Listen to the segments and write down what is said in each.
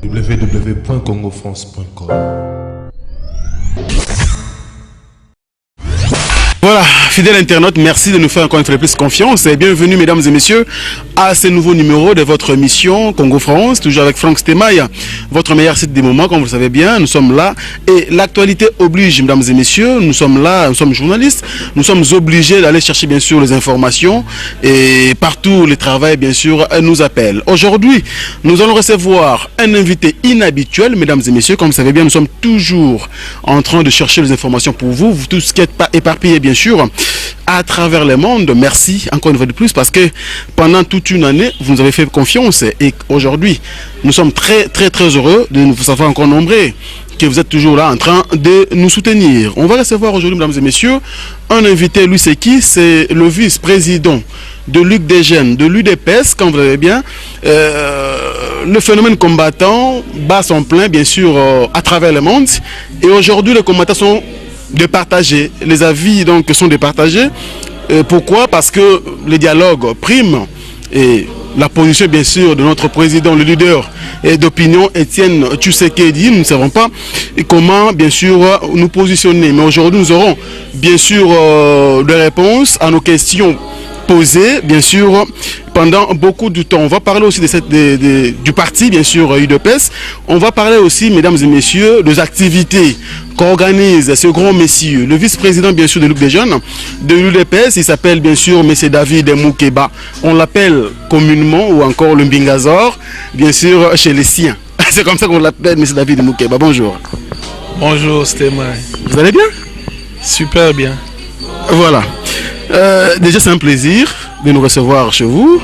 www.congofrance.com. Voilà, fidèles internautes, merci de nous faire encore une fois plus confiance et bienvenue mesdames et messieurs à ce nouveau numéro de votre émission Congo France, toujours avec Franck Stemaille, votre meilleur site des moments, comme vous le savez bien, nous sommes là et l'actualité oblige mesdames et messieurs, nous sommes là, nous sommes journalistes, nous sommes obligés d'aller chercher bien sûr les informations et partout le travail bien sûr nous appelle. Aujourd'hui, nous allons recevoir un invité inhabituel mesdames et messieurs, comme vous savez bien, nous sommes toujours en train de chercher les informations pour vous, tout ce qui est éparpillé bien sûr à travers le monde. Merci encore une fois de plus parce que pendant toute une année vous nous avez fait confiance et aujourd'hui nous sommes très heureux de vous savoir encore nombreux que vous êtes toujours là en train de nous soutenir. On va recevoir aujourd'hui mesdames et messieurs un invité. Lui c'est qui? C'est le vice-président de l'UDGN, de l'UDPS, comme vous l'avez bien. Le phénomène combattant bat son plein bien sûr à travers le monde et aujourd'hui les combattants sont de partager, les avis donc sont de partager. Pourquoi? Parce que les dialogues priment et la position bien sûr de notre président, le leader d'opinion Étienne Tshisekedi, nous ne savons pas comment bien sûr nous positionner. Mais aujourd'hui nous aurons bien sûr des réponses à nos questions posées bien sûr pendant beaucoup de temps. On va parler aussi du parti bien sûr UDPS. On va parler aussi mesdames et messieurs des activités qu'organise ce grand monsieur, le vice-président bien sûr de l'UDGN, de l'UDPS. Il s'appelle bien sûr monsieur David Moukeba. On l'appelle communément ou encore le Mbingazor bien sûr chez les siens. C'est comme ça qu'on l'appelle monsieur David Moukeba. Bonjour. Bonjour Stéphane. Vous allez bien? Super bien. Voilà. Déjà c'est un plaisir de nous recevoir chez vous.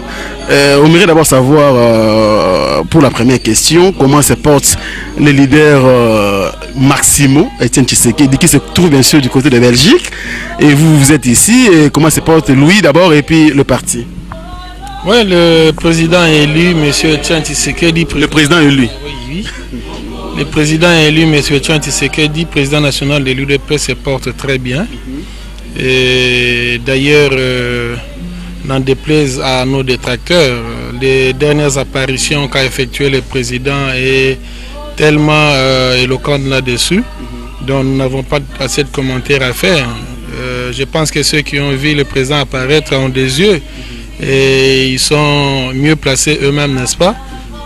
On aimerait d'abord savoir pour la première question comment se porte le leader Maximo Étienne Tshisekedi qui se trouve bien sûr du côté de Belgique et vous êtes ici et comment se porte lui d'abord et puis le parti. Oui, le président élu monsieur Étienne Tshisekedi. Le président élu. Oui. Le président élu monsieur Étienne Tshisekedi, président national de l'UDPS, se porte très bien. Et d'ailleurs, n'en déplaise à nos détracteurs, les dernières apparitions qu'a effectuées le président est tellement éloquente là-dessus, donc nous n'avons pas assez de commentaires à faire. Je pense que ceux qui ont vu le président apparaître ont des yeux et ils sont mieux placés eux-mêmes, n'est-ce pas,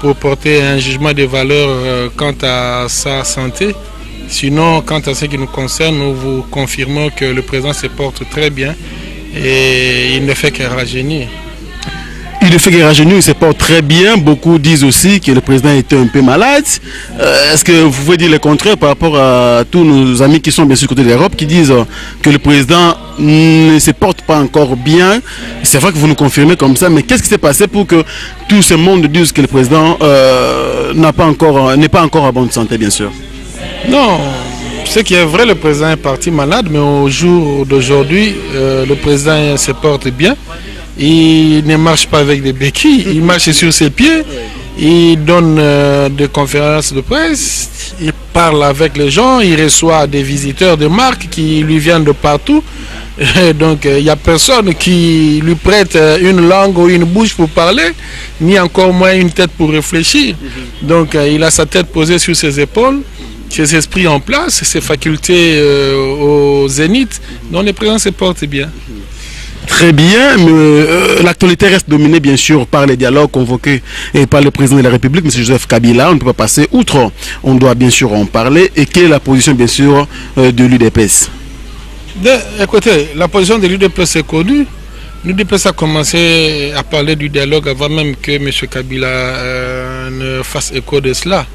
pour porter un jugement de valeur quant à sa santé. Sinon, quant à ce qui nous concerne, nous vous confirmons que le président se porte très bien et il ne fait que rajeunir. Il ne fait que rajeunir, il se porte très bien. Beaucoup disent aussi que le président était un peu malade. Est-ce que vous pouvez dire le contraire par rapport à tous nos amis qui sont bien sûr du côté de l'Europe qui disent que le président ne se porte pas encore bien? C'est vrai que vous nous confirmez comme ça, mais qu'est-ce qui s'est passé pour que tout ce monde dise que le président n'est pas encore à bonne santé bien sûr? Non, ce qui est vrai, le président est parti malade, mais au jour d'aujourd'hui, le président se porte bien. Il ne marche pas avec des béquilles, il marche sur ses pieds, il donne des conférences de presse, il parle avec les gens, il reçoit des visiteurs de marque qui lui viennent de partout. Et donc il n'y a personne qui lui prête une langue ou une bouche pour parler, ni encore moins une tête pour réfléchir. Donc il a sa tête posée sur ses épaules, ses esprits en place, ses facultés au zénith, donc le président se porte bien. Très bien, mais l'actualité reste dominée bien sûr par les dialogues convoqués par le président de la République, M. Joseph Kabila. On ne peut pas passer outre, on doit bien sûr en parler. Et quelle est la position bien sûr de l'UDPS? Écoutez, la position de l'UDPS est connue. L'UDPS a commencé à parler du dialogue avant même que M. Kabila ne fasse écho de cela.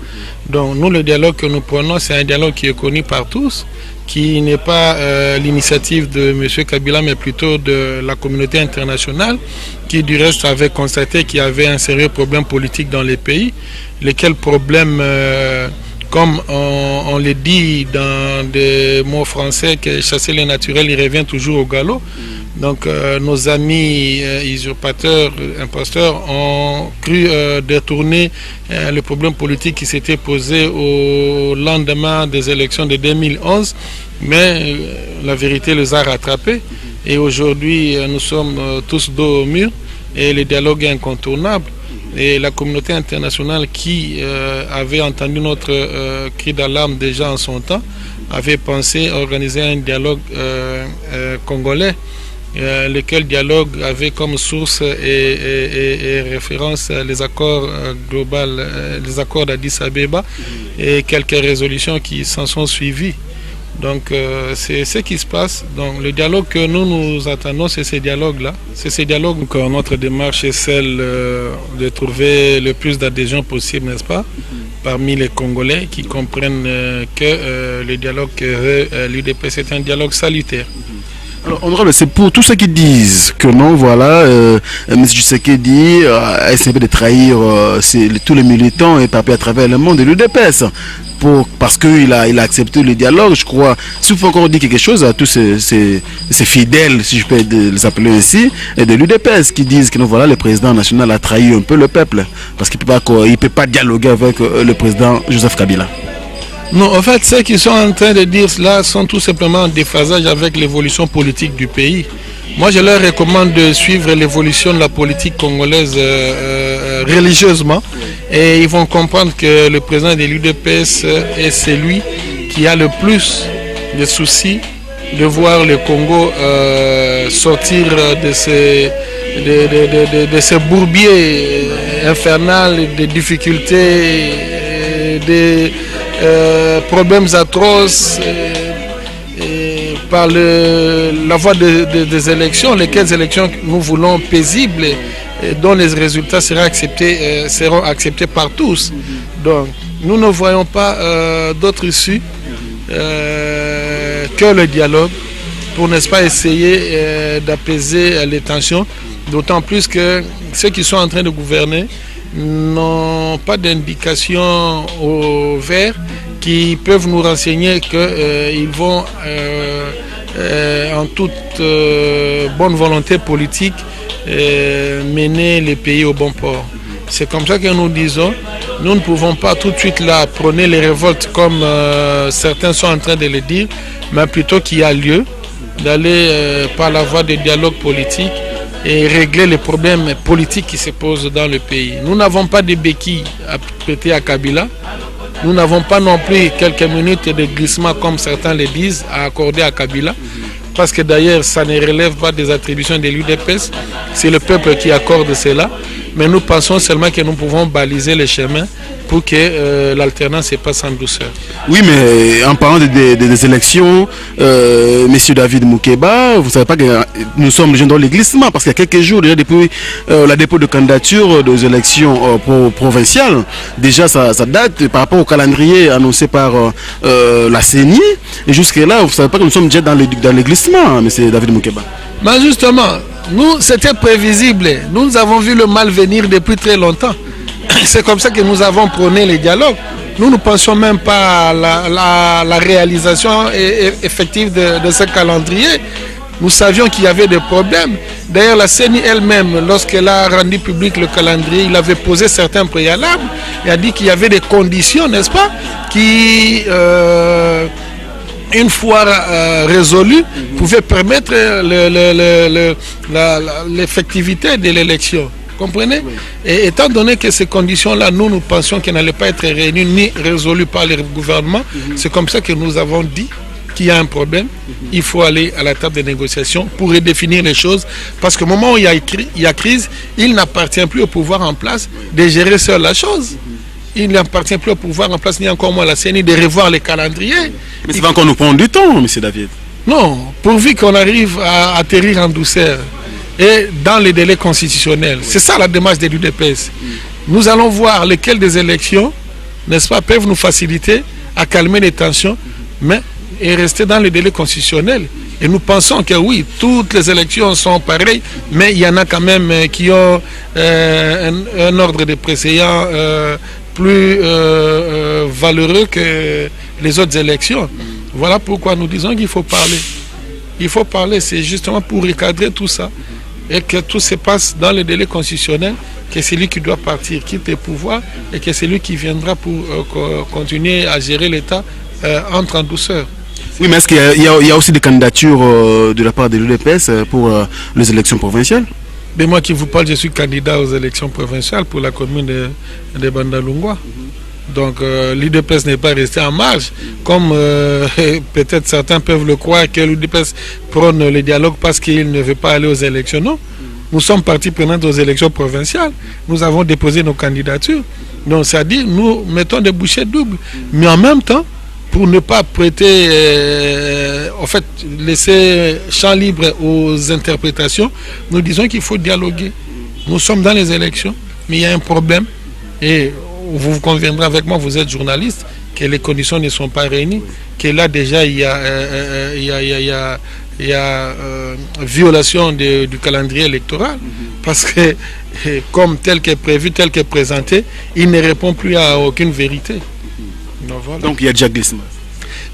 Donc nous, le dialogue que nous prenons, c'est un dialogue qui est connu par tous, qui n'est pas l'initiative de M. Kabila, mais plutôt de la communauté internationale, qui du reste avait constaté qu'il y avait un sérieux problème politique dans les pays, lesquels problèmes, comme on le dit dans des mots français, que chasser les naturels, il revient toujours au galop. Donc nos amis usurpateurs, imposteurs ont cru détourner le problème politique qui s'était posé au lendemain des élections de 2011, mais la vérité les a rattrapés et aujourd'hui nous sommes tous dos au mur et le dialogue est incontournable. et la communauté internationale qui avait entendu notre cri d'alarme déjà en son temps, avait pensé organiser un dialogue congolais, lequel dialogue avait comme source et référence les accords globaux, les accords d'Addis Abeba et quelques résolutions qui s'en sont suivies. Donc c'est ce qui se passe. Donc le dialogue que nous attendons, c'est ces dialogues-là. C'est ces dialogues. Donc, notre démarche est celle de trouver le plus d'adhésion possible, n'est-ce pas, parmi les Congolais qui comprennent que le dialogue que l'UDPS est un dialogue salutaire. Alors, honorable, c'est pour tous ceux qui disent que non, voilà, M. Tshisekedi a essayé de trahir tous les militants éparpillés à travers le monde de l'UDPS. Parce qu'il a accepté le dialogue, je crois. Si vous pouvez encore dire quelque chose à tous ces fidèles, si je peux les appeler ainsi, et de l'UDPS qui disent que non, voilà, le président national a trahi un peu le peuple, parce qu'il ne peut pas dialoguer avec le président Joseph Kabila. Non, en fait, ceux qui sont en train de dire cela sont tout simplement en déphasage avec l'évolution politique du pays. Moi, je leur recommande de suivre l'évolution de la politique congolaise religieusement et ils vont comprendre que le président de l'UDPS est celui qui a le plus de soucis de voir le Congo sortir de ces bourbiers infernales, des difficultés, des problèmes atroces par la voie des élections, lesquelles élections nous voulons paisibles et dont les résultats seront acceptés par tous. Donc nous ne voyons pas d'autre issue que le dialogue pour, n'est-ce pas, essayer d'apaiser les tensions, d'autant plus que ceux qui sont en train de gouverner n'ont pas d'indication au vert qui peuvent nous renseigner qu'ils vont en toute bonne volonté politique mener les pays au bon port. C'est comme ça que nous disons, nous ne pouvons pas tout de suite là prôner les révoltes comme certains sont en train de le dire, mais plutôt qu'il y a lieu d'aller par la voie des dialogues politiques et régler les problèmes politiques qui se posent dans le pays. Nous n'avons pas de béquilles à prêter à Kabila. Nous n'avons pas non plus quelques minutes de glissement, comme certains le disent, à accorder à Kabila. Parce que d'ailleurs, ça ne relève pas des attributions de l'UDPS. C'est le peuple qui accorde cela. Mais nous pensons seulement que nous pouvons baliser les chemins pour que l'alternance se passe en douceur. Oui, mais en parlant des élections, Monsieur David Moukeba, vous ne savez pas que nous sommes déjà dans les glissements, parce qu'il y a quelques jours, déjà depuis la dépôt de candidature des élections provinciales, déjà ça date par rapport au calendrier annoncé par la CENI, et jusque-là, vous ne savez pas que nous sommes déjà dans les glissements, Monsieur David Moukeba. Mais justement, nous, c'était prévisible. Nous avons vu le mal venir depuis très longtemps. C'est comme ça que nous avons prôné les dialogues. Nous ne pensions même pas à la réalisation effective de ce calendrier. Nous savions qu'il y avait des problèmes. D'ailleurs, la CENI elle-même, lorsqu'elle a rendu public le calendrier, il avait posé certains préalables. Il a dit qu'il y avait des conditions, n'est-ce pas, qui, une fois résolues, pouvaient permettre l'effectivité de l'élection. Comprenez? Et étant donné que ces conditions-là, nous pensions qu'elles n'allaient pas être réunies ni résolues par le gouvernement, c'est comme ça que nous avons dit qu'il y a un problème. Il faut aller à la table de négociation pour redéfinir les choses. Parce qu'au moment où il y a crise, il n'appartient plus au pouvoir en place de gérer seul la chose. Il n'appartient plus au pouvoir en place, ni encore moins à la CENI, de revoir les calendriers. Mais ça va encore nous prendre du temps, M. David. Non, pourvu qu'on arrive à atterrir en douceur et dans les délais constitutionnels. C'est ça la démarche de l'UDPS. Nous allons voir lesquelles des élections, n'est-ce pas, peuvent nous faciliter à calmer les tensions, mais et rester dans les délais constitutionnels. Et nous pensons que oui, toutes les élections sont pareilles, mais il y en a quand même qui ont un ordre de précédent plus valeureux que les autres élections. Voilà pourquoi nous disons qu'il faut parler. Il faut parler, c'est justement pour recadrer tout ça et que tout se passe dans les délais constitutionnels, que c'est lui qui doit partir, quitte le pouvoir, et que c'est lui qui viendra pour continuer à gérer l'État entre en douceur. Oui, mais est-ce qu'il y a aussi des candidatures de la part de l'UDPS pour les élections provinciales? De moi qui vous parle, je suis candidat aux élections provinciales pour la commune de Bandalungwa. Donc l'UDPS n'est pas resté en marge, comme peut-être certains peuvent le croire, que l'UDPS prône le dialogue parce qu'il ne veut pas aller aux élections. Non, nous sommes partis prenante aux élections provinciales. Nous avons déposé nos candidatures. Donc c'est-à-dire nous mettons des bouchées doubles. Mais en même temps, pour ne pas prêter, en fait, laisser champ libre aux interprétations, nous disons qu'il faut dialoguer. Nous sommes dans les élections, mais il y a un problème. Et vous conviendrez avec moi, vous êtes journaliste, que les conditions ne sont pas réunies, que là déjà il y a violation du calendrier électoral, parce que comme tel qu'est prévu, tel qu'est présenté, il ne répond plus à aucune vérité. Donc, voilà. Donc il y a déjà glissement.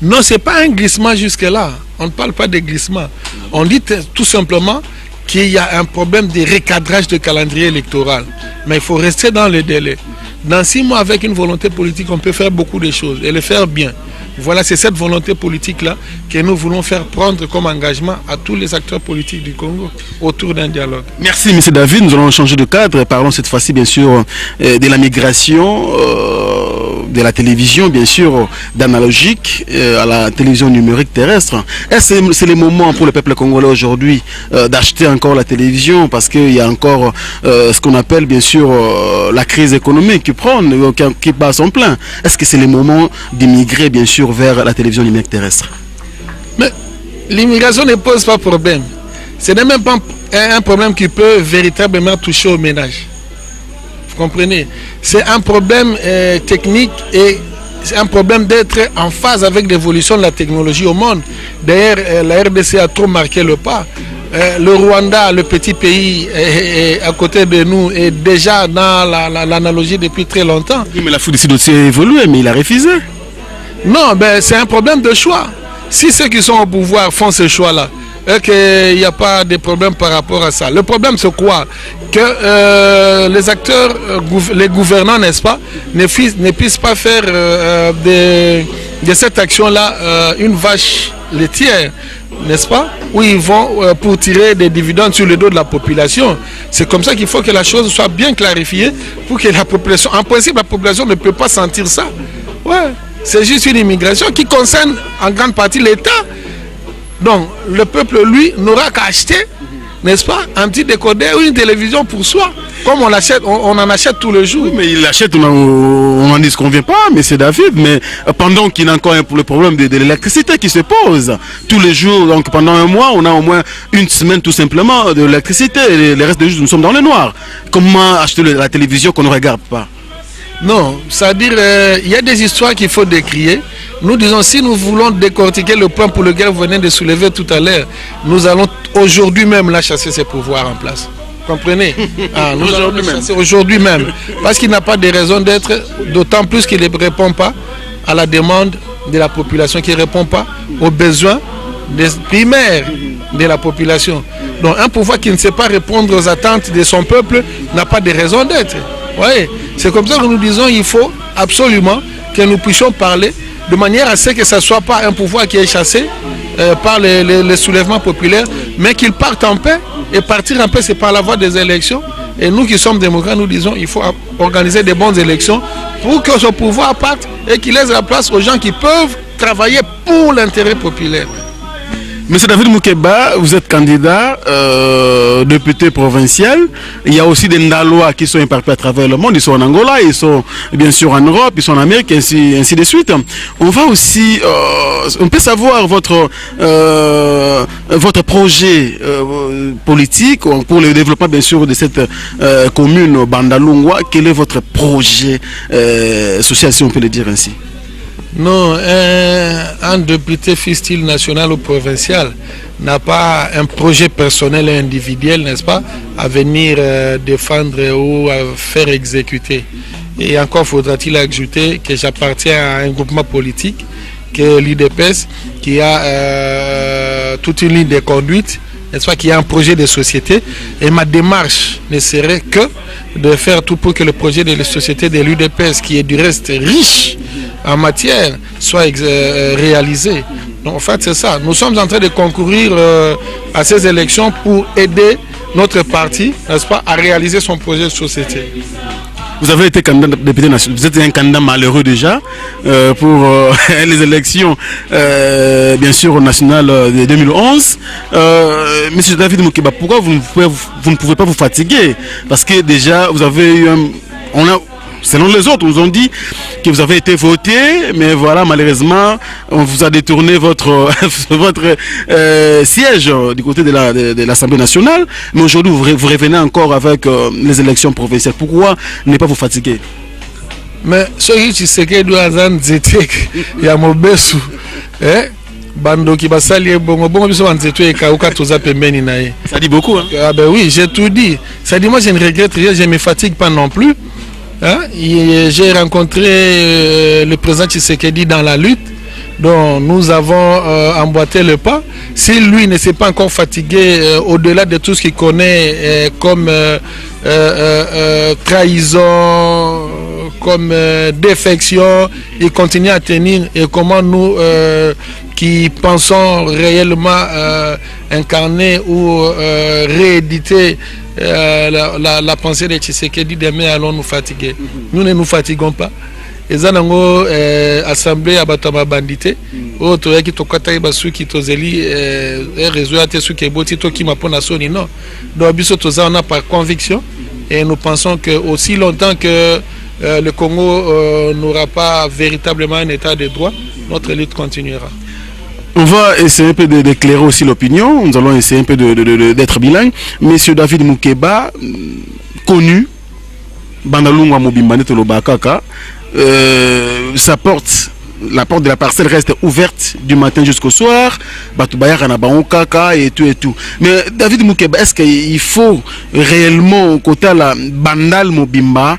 Non, ce n'est pas un glissement jusque-là. On ne parle pas de glissement. On dit tout simplement qu'il y a un problème de recadrage de calendrier électoral. Mais il faut rester dans le délai. Dans 6 mois, avec une volonté politique, on peut faire beaucoup de choses et le faire bien. Voilà, c'est cette volonté politique-là que nous voulons faire prendre comme engagement à tous les acteurs politiques du Congo autour d'un dialogue. Merci, M. David. Nous allons changer de cadre. Parlons cette fois-ci, bien sûr, de la migration, de la télévision, bien sûr, d'analogique à la télévision numérique terrestre. Est-ce que c'est le moment pour le peuple congolais aujourd'hui d'acheter encore la télévision parce qu'il y a encore ce qu'on appelle, bien sûr, la crise économique qui bat son plein. Est-ce que c'est le moment d'immigrer, bien sûr, vers la télévision numérique terrestre? Mais l'immigration ne pose pas problème. Ce n'est même pas un problème qui peut véritablement toucher au ménage. Vous comprenez? C'est un problème technique et c'est un problème d'être en phase avec l'évolution de la technologie au monde. D'ailleurs, la RDC a trop marqué le pas. Le Rwanda, le petit pays à côté de nous, est déjà dans l'analogie depuis très longtemps. Oui, mais la foule a évolué, mais il a refusé. Non, ben, c'est un problème de choix. Si ceux qui sont au pouvoir font ce choix-là, et qu'il n'y a pas de problème par rapport à ça. Le problème, c'est quoi? Que les acteurs, les gouvernants, n'est-ce pas, ne puissent pas faire de cette action-là une vache laitière, n'est-ce pas? Où ils vont pour tirer des dividendes sur le dos de la population. C'est comme ça qu'il faut que la chose soit bien clarifiée pour que la population... En principe, la population ne peut pas sentir ça. Ouais. C'est juste une immigration qui concerne en grande partie l'État. Donc, le peuple, lui, n'aura qu'à acheter, n'est-ce pas, un petit décodeur ou une télévision pour soi. Comme on l'achète, on en achète tous les jours. Oui, mais il l'achète, on n'en dit ce qu'on ne vient pas, mais c'est David. Mais pendant qu'il y a encore le problème de l'électricité qui se pose, tous les jours, donc pendant un mois, on a au moins une semaine tout simplement de l'électricité. Et les restes des jours, nous sommes dans le noir. Comment acheter la télévision qu'on ne regarde pas? Non, c'est-à-dire il y a des histoires qu'il faut décrier. Nous disons, si nous voulons décortiquer le point pour lequel vous venez de soulever tout à l'heure, nous allons aujourd'hui même là chasser ces pouvoirs en place. Comprenez? Nous allons le chasser aujourd'hui même. Parce qu'il n'a pas de raison d'être, d'autant plus qu'il ne répond pas à la demande de la population, qu'il ne répond pas aux besoins primaires de la population. Donc un pouvoir qui ne sait pas répondre aux attentes de son peuple n'a pas de raison d'être. Ouais. C'est comme ça que nous disons qu'il faut absolument que nous puissions parler de manière à ce que ce ne soit pas un pouvoir qui est chassé par les soulèvements populaires, mais qu'il parte en paix. Et partir en paix, c'est par la voie des élections. Et nous qui sommes démocrates, nous disons qu'il faut organiser des bonnes élections pour que ce pouvoir parte et qu'il laisse la place aux gens qui peuvent travailler pour l'intérêt populaire. Monsieur David Moukeba, vous êtes candidat député provincial. Il y a aussi des Ndalois qui sont éparpillés à travers le monde. Ils sont en Angola, ils sont bien sûr en Europe, ils sont en Amérique, ainsi de suite. On va aussi, on peut savoir votre projet politique pour le développement bien sûr de cette commune Bandalungwa. Quel est votre projet social, si on peut le dire ainsi? Non, un député fût-il national ou provincial n'a pas un projet personnel et individuel, n'est-ce pas, à venir défendre ou à faire exécuter. Et encore faudra-t-il ajouter que j'appartiens à un groupement politique, qui est l'UDPS, qui a toute une ligne de conduite, n'est-ce pas, qui a un projet de société. Et ma démarche ne serait que de faire tout pour que le projet de la société de l'UDPS, qui est du reste riche en matière, soit réalisé. Donc en fait c'est ça. Nous sommes en train de concourir à ces élections pour aider notre parti, n'est-ce pas, à réaliser son projet de société. Vous avez été candidat député national, vous êtes un candidat malheureux déjà pour les élections, bien sûr, nationales de 2011. Monsieur David Moukeba, pourquoi vous ne pouvez pas vous fatiguer? Parce que déjà, vous avez eu selon les autres, nous ont dit que vous avez été voté, mais voilà, malheureusement, on vous a détourné votre siège du côté de l'Assemblée nationale. Mais aujourd'hui, vous revenez encore avec les élections provinciales. Pourquoi ne pas vous fatiguer? Mais ce qui se fait dans un zété, il y a mon besu, bando qui va salir bon biso banzeto et kauka toza pembeni nae. Ça dit beaucoup, hein? Ah ben oui, j'ai tout dit. Ça dit moi je ne regrette rien, je ne me fatigue pas non plus. Hein? J'ai rencontré le président Tshisekedi dans la lutte, dont nous avons emboîté le pas. Si lui ne s'est pas encore fatigué au-delà de tout ce qu'il connaît comme trahison, comme défection, il continue à tenir. Et comment nous qui pensons réellement incarner ou rééditer la pensée de Tshisekedi, demain allons nous fatiguer. Nous ne nous fatiguons pas. Et ça, nous assemblée à Batama Bandité. Autre qui tokata basu qui tozeli réseau à tesu qui boti to qui m'a pona soni non. Donc biso toza on a par conviction et nous pensons que aussi longtemps que le Congo n'aura pas véritablement un état de droit, notre lutte continuera. On va essayer un peu d'éclairer aussi l'opinion. Nous allons essayer un peu d'être bilingue. Monsieur David Moukeba, connu, Bandalungwa Mobimba Netolobakaka, la porte de la parcelle reste ouverte du matin jusqu'au soir. Batoubayaka na Kaka et tout. Mais David Moukeba, est-ce qu'il faut réellement côté la Bandal Mobimba,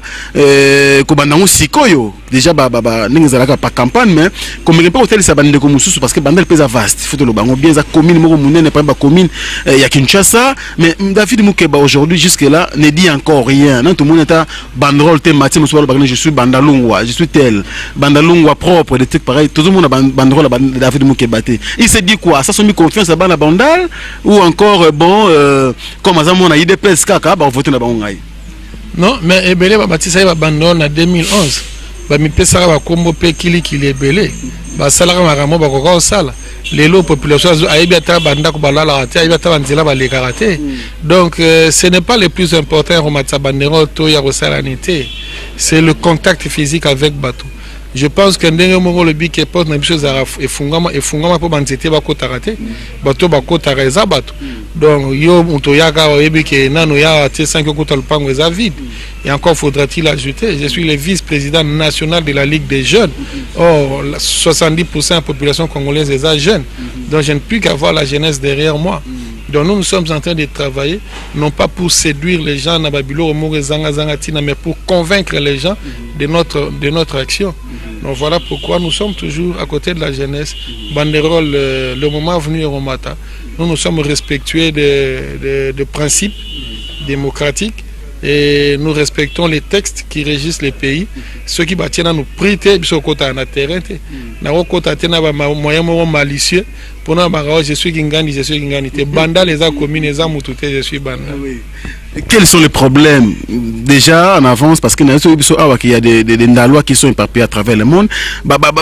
Kobandango Sikoyo? Déjà, n'engazalaka pas campagne, mais comme il pas hôtel ça bande comme sous parce que Bandal pèse vaste. Il faut le bango bien, ça commune, moko mounen n'est pas commune. Il y a Kinshasa, mais David Moukeba aujourd'hui jusque là ne dit encore rien. Non, tout le monde est à banderole, thématique, je suis Bandalungwa, je suis tel, Bandalungwa propre, des trucs pareils. Tout le monde a banderole David Moukeba. Il se dit quoi? Ça sont mis confiance à Bandal ou encore bon, comme Azamon a IDPS Kaka, bah voter na bangai. Non, mais Ebele Babatisa va banderole en 2011. Mi pesara ba kombo pe kili ebele ba salaka maramo ba kokao sala lelo population ayebi ata banda ko balala ata ayebi ata banzela ba lekaka te. Donc ce n'est pas le plus important au matsa bandero to ya rosalanité, c'est le contact physique avec bateau. Je pense que ndenge moko le bik et porte na biso za efungama po banzete ba kotaka te bato ba kotaka eza bato. Donc yo muto yaka oyebi ke nano ya te 5 kota lupango eza vide. Et encore faudra-t-il ajouter, je suis le vice-président national de la Ligue des jeunes. Or 70% de la population congolaise est jeune. Donc je ne puis qu'avoir la jeunesse derrière moi. Donc nous sommes en train de travailler, non pas pour séduire les gens, mais pour convaincre les gens de notre action. Donc voilà pourquoi nous sommes toujours à côté de la jeunesse. Banderole, le moment venu au Romata, nous sommes respectueux des principes démocratiques et nous respectons les textes qui régissent les pays. Ceux qui battent nous prient, ils sont côté en terrain. Nous sommes moyens malicieux. Pour nous, je suis Gingani, je suis Gingani. Banda les a communes, les a moutoutés, je suis Banda. Quels sont les problèmes déjà en avance parce qu'il y a des lois qui sont éparpillées à travers le monde.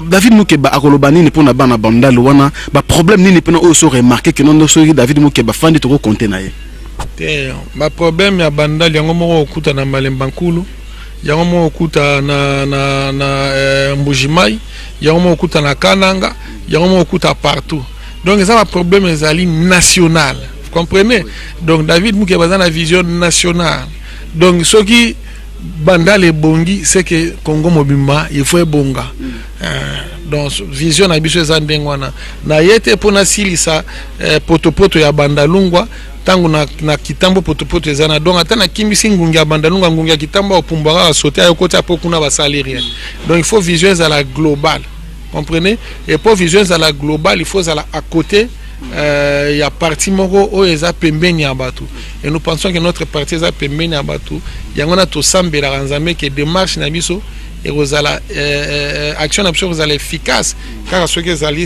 David Moukeba akolobani ne pona bana banda loana ba problème ni ne pona aussi remarquer que non David Moukeba fandi to compter na ye. Ma problème ya banda yango moko okuta na Malemba Nkulu, yango moko okuta na Mbujimai, yango moko okuta na Kananga, yango moko okuta partout. Donc ça un problème national. Vous comprenez? Donc David Moukeba a une vision nationale. Donc ce qui banda les bongi c'est que Congo Mobimba il faut bonga. Donc vision na biso za ndengwana. Na yete pona silisa potopoto ya bandalungwa tangu na kitambo potopoto ezana donc ata na kimbisi ngungi ya bandalungwa ngungi ya kitambo opumbaka asote ayokota po kuna basali rien. Donc il faut vision à la globale. Comprenez? Et pour vision à la globale, il faut aller à côté. Il y a parti moko o eza pembeni ya bato. Et nous pensons que notre parti eza pembeni ya bato. Yangona to sambela ranzame que démarche na biso et rozala action na biso rozala efficace car ceux qui allaient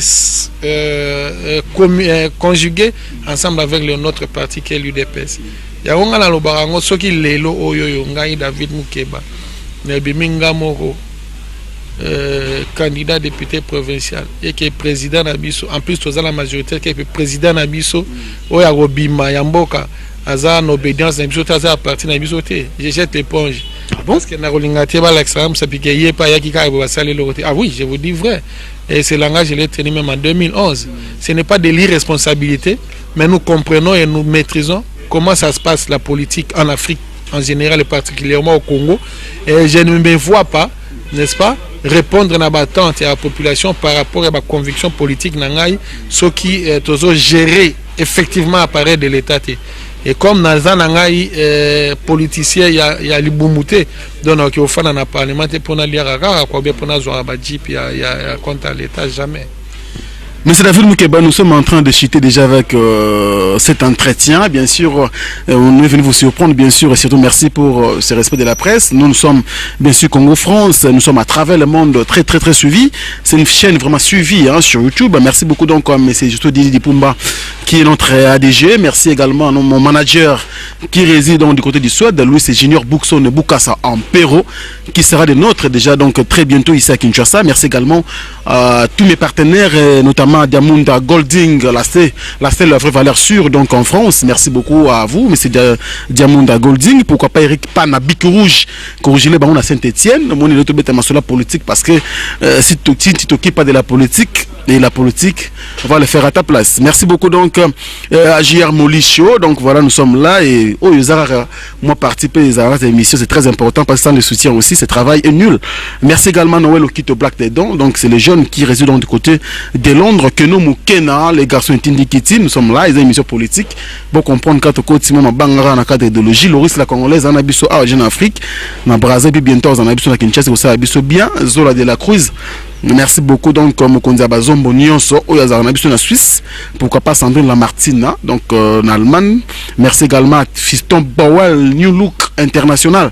conjuguer ensemble avec notre parti qui est l'UDPS. ya onga na lobarango soki lelo oyo ngai David Mukeba na biminga moko candidat député provincial et qui est président Nabiso en plus tous la majorité qui est président Nabiso oya robima ya mboka aza en obédience Nabiso taza à partir Nabiso te je jette l'éponge parce que na rolingati ba l'extrême ça pique yé pas ya ki ka ba saler le côté. Ah oui, je vous dis vrai, et ce langage je l'ai tenu même en 2011. Ce n'est pas de l'irresponsabilité, mais nous comprenons et nous maîtrisons comment ça se passe la politique en Afrique en général et particulièrement au Congo, et je ne me vois pas, n'est-ce pas, répondre à la attente et à la population par rapport à ma conviction politique nangai, ce qui est toujours géré effectivement à partir de l'État. Et comme dans les politiciens, il y a l'ibumouté, donc il faut faire un parlement pour aller à la pour contre l'État, jamais. Monsieur David Mukeba, nous sommes en train de chuter déjà avec cet entretien. Bien sûr, on est venu vous surprendre, bien sûr, et surtout merci pour ce respect de la presse. Nous sommes, bien sûr, Congo France. Nous sommes à travers le monde très, très, très suivis. C'est une chaîne vraiment suivie sur YouTube. Merci beaucoup donc, M. Justo Didi Dipumba, qui est notre ADG. Merci également à mon manager qui réside du côté du Suède, Louis Junior Buxon Bukasa en Pérou, qui sera des nôtres déjà donc très bientôt ici à Kinshasa. Merci également à tous mes partenaires, notamment Diamunda Golding, la seule vraie valeur sûre donc en France. Merci beaucoup à vous, monsieur Diamunda Golding. Pourquoi pas Eric Pana Bic Rouge, corrigez les barons à Saint-Etienne. Mon éloto bête à la politique parce que si tu t'occupes pas de la politique, et la politique va le faire à ta place. Merci beaucoup donc à JR Molicho. Donc voilà, nous sommes là et moi participer à ces émissions, c'est très important parce que sans le soutien aussi, ce travail est nul. Merci également Noël Okito Black Dedon. Donc c'est les jeunes qui résident du côté de Londres que nous Mukena, les garçons Intindikiti, nous sommes là, les émissions politiques pour comprendre quand au quotidien ma bangara dans cadre d'idéologie, Loris la congolaise en abisso à en Afrique, na Brazzaville bientôt en abisso na Kinshasa aussi abisso bien, Zola de la Cruz. Merci beaucoup donc comme Kondia Bazombo Nyonso Oyazar Nabiso na Suisse, pourquoi pas Sandrine Lamartina donc en Allemagne. Merci également à Fiston Bowell New Look International.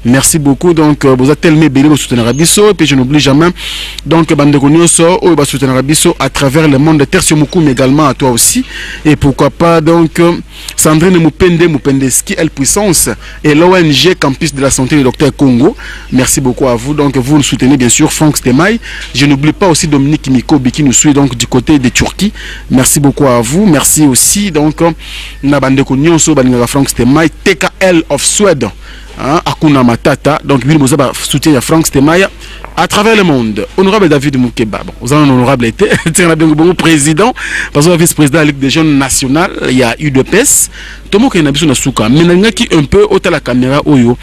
Merci beaucoup donc vous êtes tellement béni pour soutenir Abisso et puis je n'oublie jamais donc Bandeko Nyonso ou va soutenir Abisso à travers le monde de Tertio Mukum également à toi aussi et pourquoi pas donc Sandrine Mupendeski Elle Puissance et l'ONG Campus de la Santé du Docteur Congo. Merci beaucoup à vous donc vous nous soutenez bien sûr Franck Stemaï. Je n'oublie pas aussi Dominique Mikobi qui nous suit donc du côté de Turquie. Merci beaucoup à vous. Merci aussi donc Bandeko Nyonso Bandeko Franck Stemaï TKL of Sweden. Akuna Matata, donc lui nous a soutenu à Franck Stemaï à travers le monde. Honorable David Mukeba, vous avez un honorable été, président, parce que vice-président de la Ligue des jeunes nationales, il y a UDPS. Tout le monde qui a besoin de souka, mais il y a qui un peu au la caméra, il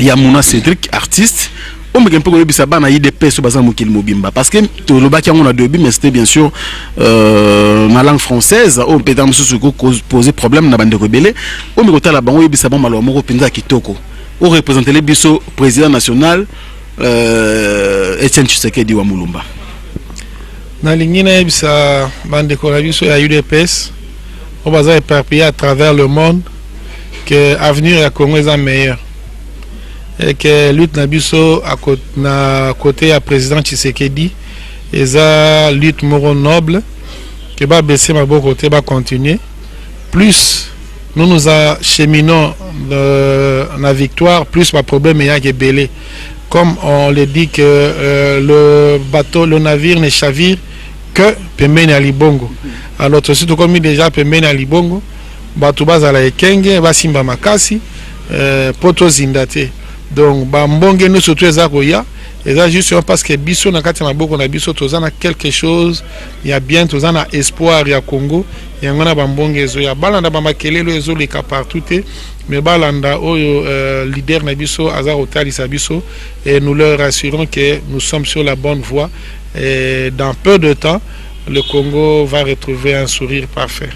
y a Mouna Cédric, artiste. On me peu que ça na IDP sur bazan mokil mobimba parce que tout le baki on a début mais c'était bien sûr la langue française on peut dans ce poser problème na bande rebelle on me kota la bango bisa ba malo moko penza kitoko on représenter les biso président national Etienne Tshisekedi wa Mulumba na lingina bisa bande ko la biso ya UDPS on va éparpillé à travers le monde que avenir à Congo est meilleur et que lutte nabiso à côté à président Tshisekedi et ça lutte moro noble que va baisser ma bon côté va continuer plus nous acheminons la victoire plus ma problème est que belé comme on le dit que le bateau le navire ne chavire que pembeni à Libongo alors tout suite comme déjà pembeni à Libongo bato bazala ekenge basimba makasi poto zindate. Donc, bambonge nous surtout les akoya, et ça juste parce que biso na kati na boko na biso tozana quelque chose, il y a bien tozana espoir ya Congo, il y a ngona bambonge zo ya balanda bamakelelo ezo leka partout mais balanda oyo leader na biso azar otali sa biso et nous leur assurons que nous sommes sur la bonne voie et dans peu de temps le Congo va retrouver un sourire parfait.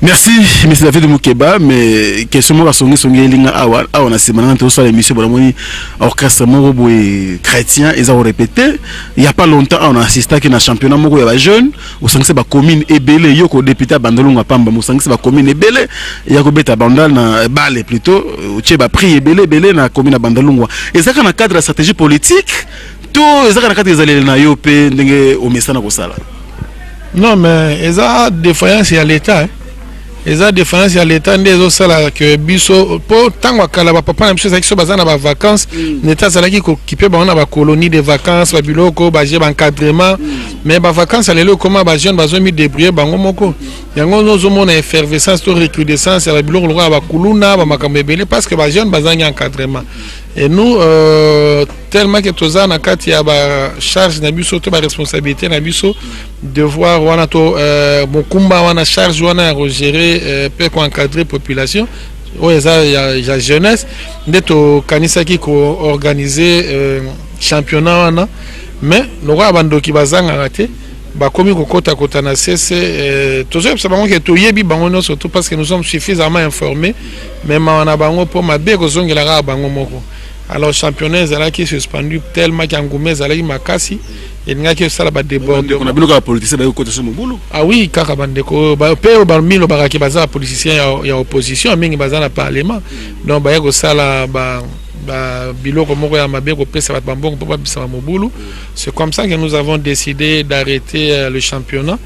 Merci, M. David Mukeba, mais question moi songi linga awa on a semaine entre ça l'émission Bolamoni orchestre morobo et chrétien ils ont répété il y a pas longtemps on a assisté à un championnat moko ya jeune au sangse ba commune ebele yoko député à Bandolunga Pamba au sangse ba commune ebele ya ko beta bandal na balé plutôt au ba prix ebele na commune à Bandolunga et ça dans cadre de stratégie politique tout ça dans cadre des allées na yo pe ndenge o mesana ko sala non mais ça défaillance à l'état eza différence ya l'état nde ezosala ke biso po ntango akala bapapa na biso ezalaki so baza na bavacances neta azalaki kokipe bango na bacolonie de vacances babiloko baje baencadrement mais bavacances alelo ekoma bajeune bazomi débrouiller bango moko yango nozomona effervescence to recrudescence ya babiloko lokola bakuluna bamakambo ebele parce que bajeune bazangi encadrement et nous tellement que toza na kati ya bacharge na biso to baresponsabilité na biso devoir wana to mokumba wana charge wana ya kogérer mpe koencadrer population oyo eza ya jeunesse nde tokanisaki koorganize championnat wana mais lokola bandoki bazangaka te bakomi kokota na sese tozoyebisa bango ke toyebi bango nyonso surtout parce que nous sommes suffisamment informés mais mawa na bango mpo mabe kozongelaka bango moko. Alors championnat ezalaki suspendu tellement qu'engouement ezalaki makasi elingaki esala badébordement. On a biloko ya politicien bayo kota so mobulu. Ah oui, kaka bandeko pe bamilo bakaki baza politicien ya opposition mingi baza na parlement donc baye kosala biloko moko ya mabe kopesa bato bambongo mpo babisa mobulu. C'est comme ça que nous avons décidé d'arrêter le championnat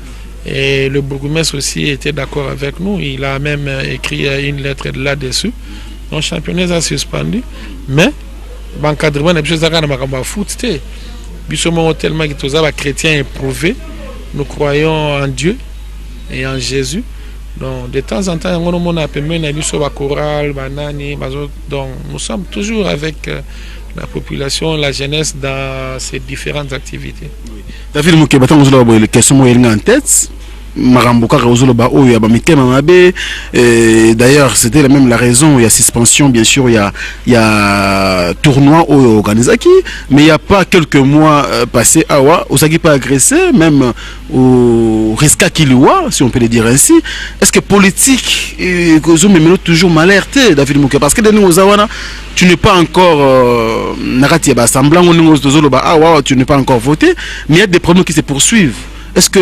et le bourgmestre aussi était d'accord avec nous, il a même écrit une lettre là-dessus. Donc le championnat a suspendu mais l'encadrement des choses à foot tellement que tous les chrétiens éprouvés, nous croyons en Dieu et en Jésus. Donc de temps en temps on a appelé la chorale, donc nous sommes toujours avec la population, la jeunesse dans ces différentes activités. David Mukeba, vous avez une question en tête. Maramboka Rozoloba oh ya bamitema mabe d'ailleurs c'était même la raison il y a suspension bien sûr il y a tournoi au organisaki mais il y a pas quelques mois passés awa osaki pas agressé même au risque Kiliwa si on peut le dire ainsi. Est-ce que politique gozo memelo toujours m'alerter David Mouké parce que de nous ozawana tu n'es pas encore narati ba semblant on nous Rozoloba awa tu n'es pas encore voté mais il y a des problèmes qui se poursuivent. Est-ce que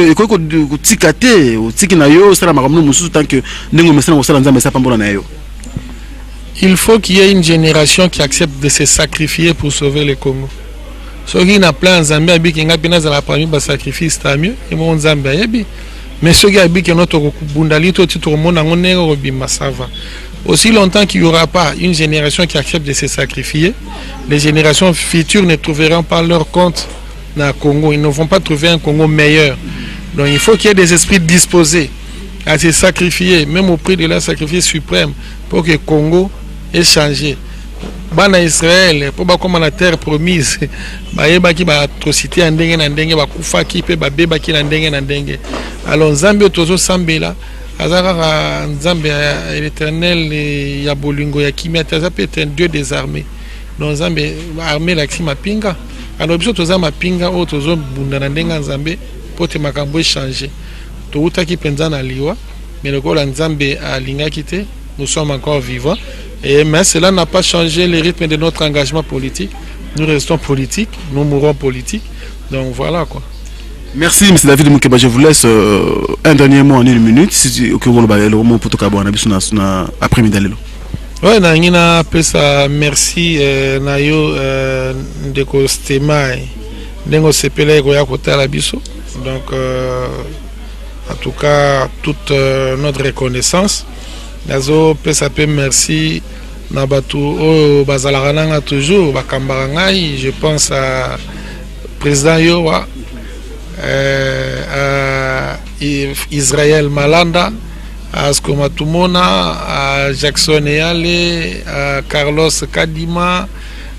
il faut qu'il y ait une génération qui accepte de se sacrifier pour sauver le Congo. Ceux qui n'ont plein Zambie qui n'ont pas parmi les sacrifices c'est mieux et mon Zambie mais ceux qui habitent notre bundalito tout le monde en ça va. Aussi longtemps qu'il n'y aura pas une génération qui accepte de se sacrifier, les générations futures ne trouveront pas leur compte dans le Congo. Ils ne vont pas trouver un Congo meilleur. Donc il faut qu'il y ait des esprits disposés à se sacrifier, même au prix de la sacrifice suprême, pour que le Congo ait changé. Bana Israël, pour comme la terre promise, baki ba atrocité en ndenge bakufa ki pe ba beba ki na ndenge. Alors Zambie tozo sambela azara Zambie l'éternel ya bolingo ya kimia taza peut être un dieu des armées. Donc Zambie armée la kima pinga. Alors biso toza mapinga o tozo bunda na ndenge Nzambe pote makambo changer. To utaki penza na liwa mais le kola Nzambe alingaki te, nous sommes encore vivants et mais cela n'a pas changé le rythme de notre engagement politique. Nous restons politiques, nous mourrons politiques. Donc voilà quoi. Merci M. David Mukeba, je vous laisse un dernier mot en une minute si vous voulez le mot pour toka bona biso na après-midi lelo. Ouais, na pesa merci na yo ndeko Stemai ndengo sepela ko ya kotala biso. Donc en tout cas toute notre reconnaissance. Nazo pesa pe merci na batu o bazalaka toujours bakambara ngai, je pense à président Yowa à Israël Malanda, à Skomatumona, à Jackson Eale, à Carlos Kadima,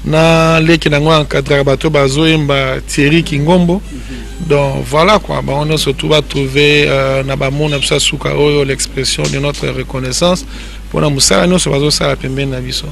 na leki nango encadré bato bazoyemba Thierry Kingombo. Donc voilà quoi, on a surtout trouvé na ba mona psa suka oyo l'expression de notre reconnaissance pour na musala no so bazosala pembeni na biso.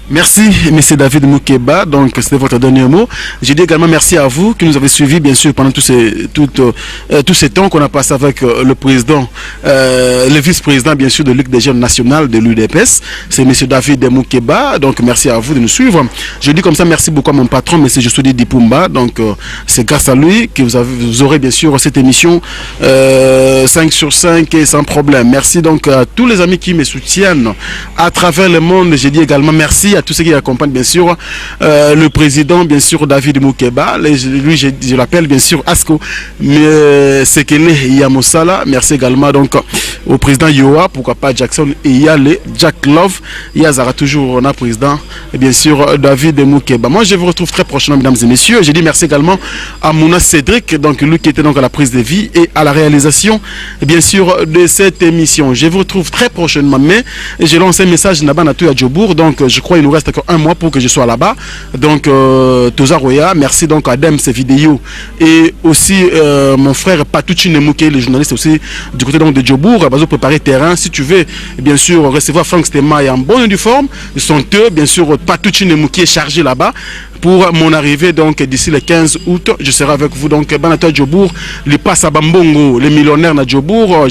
Merci, M. David Mukeba. Donc, c'était votre dernier mot. Je dis également merci à vous qui nous avez suivis, bien sûr, pendant tous ces temps qu'on a passé avec le président, le vice-président, bien sûr, de Ligue des jeunes nationales de l'UDPS. C'est M. David Mukeba. Donc, merci à vous de nous suivre. Je dis comme ça, merci beaucoup à mon patron, M. Josué Dipumba. Donc, c'est grâce à lui que vous aurez, bien sûr, cette émission 5 sur 5 et sans problème. Merci donc à tous les amis qui me soutiennent à travers le monde. Je dis également merci à tous ceux qui accompagnent bien sûr le président, bien sûr David Moukeba, lui je l'appelle bien sûr Asko, mais Sekele Yamosala. Merci également donc au président Yoa, pourquoi pas Jackson et Yale, Jack Love, Yazara toujours on a président et bien sûr David Moukeba. Moi je vous retrouve très prochainement mesdames et messieurs. Je dis merci également à Mouna Cédric, donc lui qui était donc à la prise de vie et à la réalisation bien sûr de cette émission. Je vous retrouve très prochainement, mais j'ai lancé un message Naban à Djobour, donc je crois qu'il nous reste encore un mois pour que je sois là-bas. Donc Toza Roya, merci donc à Dem ces vidéos et aussi mon frère Patouchi Nemouke, le journaliste aussi du côté donc de Djobour, va préparer terrain. Si tu veux bien sûr recevoir Franck Stema et en bonne et due forme, ils sont eux, bien sûr Patouchi Nemouke est chargé là-bas pour mon arrivée donc d'ici le 15 août. Je serai avec vous donc Banato Djobour, les passe à Bambongo, les millionnaires na Djobour,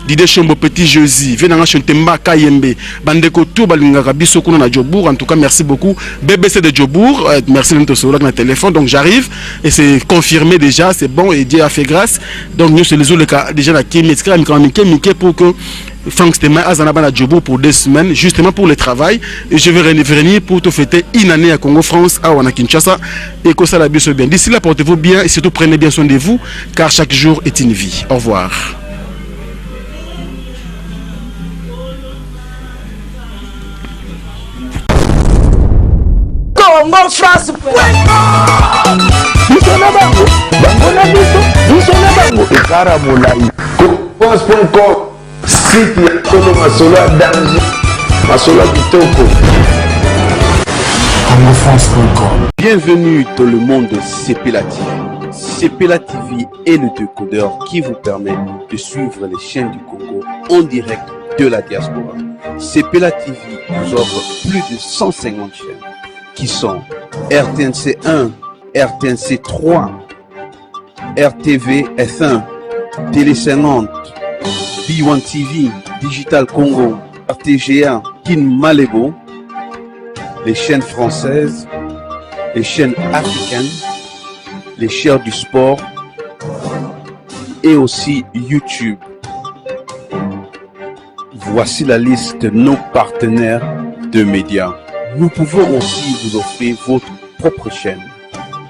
Dide Chombo Petit Josi, Venanga Chontemba Kayembe, Bandeko Tou Balingara Bisokuna na Djobour. En tout cas, merci beaucoup. BBC de Djobour, merci de nous le téléphone. Donc j'arrive et c'est confirmé déjà, c'est bon et Dieu a fait grâce. Donc nous, c'est les autres déjà la Kimi, pour que Franck Stema Azanaba na Djobour pour 2 semaines, justement pour le travail. Et je vais revenir pour te fêter une année à Congo-France, à Kinshasa, et que ça la bien. D'ici là, portez-vous bien et surtout prenez bien soin de vous, car chaque jour est une vie. Au revoir. Congo-France. Site ya Kolo Masola danger Masola Kitoko CongoFrance.com. Bienvenue dans le monde de Sepela TV. Sepela TV est le décodeur qui vous permet de suivre les chaînes du Congo en direct de la diaspora. Sepela TV vous offre plus de 150 chaînes qui sont RTNC 1, RTNC 3, RTV F1, Télé 50, B1 TV, Digital Congo, RTGA, Kin Malebo, les chaînes françaises, les chaînes africaines, les chaînes du sport et aussi YouTube. Voici la liste de nos partenaires de médias. Nous pouvons aussi vous offrir votre propre chaîne.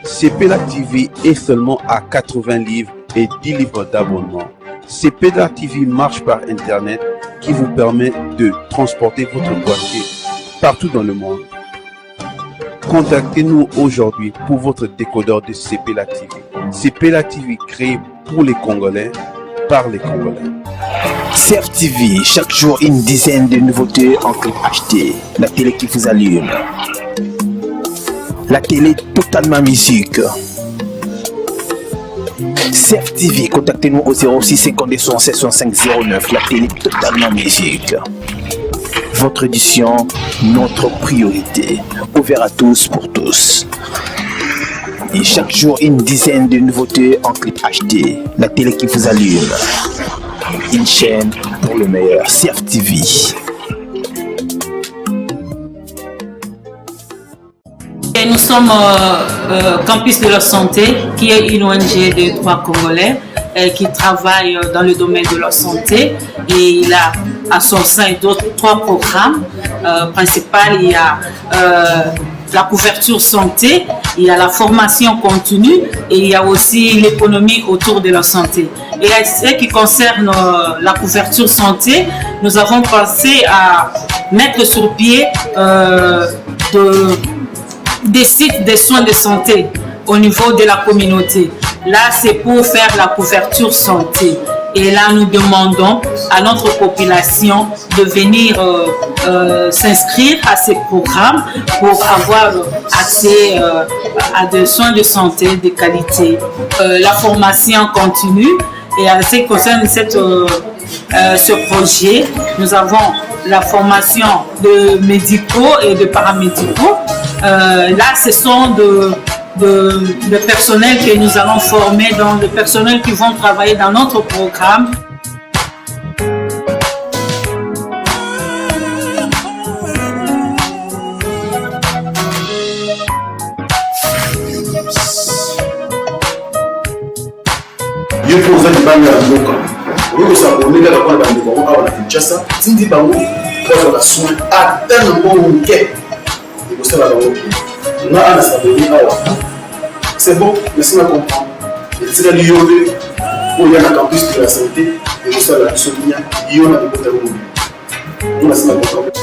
Sepela TV est seulement à 80 livres et 10 livres d'abonnement. Sepela TV marche par Internet qui vous permet de transporter votre boîtier partout dans le monde. Contactez-nous aujourd'hui pour votre décodeur de Sepela TV. Sepela TV créé pour les Congolais, par les Congolais. CF TV, chaque jour une dizaine de nouveautés en clip HD. La télé qui vous allume. La télé totalement musique. CF TV, contactez-nous au 06 52 76 65 09. La télé totalement musique. Votre édition, notre priorité. Ouvert à tous pour tous. Et chaque jour une dizaine de nouveautés en clip HD. La télé qui vous allume. Une chaîne pour le meilleur. CF TV. Et nous sommes Campus de la Santé, qui est une ONG de droit congolais qui travaille dans le domaine de la santé. Et il a à son sein trois programmes principaux. Il y a la couverture santé, il y a la formation continue et il y a aussi l'économie autour de la santé. Et à ce qui concerne la couverture santé, nous avons pensé à mettre sur pied des sites de soins de santé au niveau de la communauté. Là, c'est pour faire la couverture santé. Et là, nous demandons à notre population de venir s'inscrire à ces programmes pour avoir accès à des soins de santé de qualité. La formation continue. Et en ce qui concerne ce projet, nous avons la formation de médicaux et de paramédicaux. Là, ce sont de personnel que nous allons former, dans le personnel qui vont travailler dans notre programme. Dieu pour vous être banni à Moka. Vous savez, la bande de Congo à Kinshasa, Tindi Bango, pour la soin à tellement où ça c'est bon, mais ça comprend. C'est la liobé où il y a un campus de la santé et ça la souvenir, il y en a des côtés où on a ça comprend.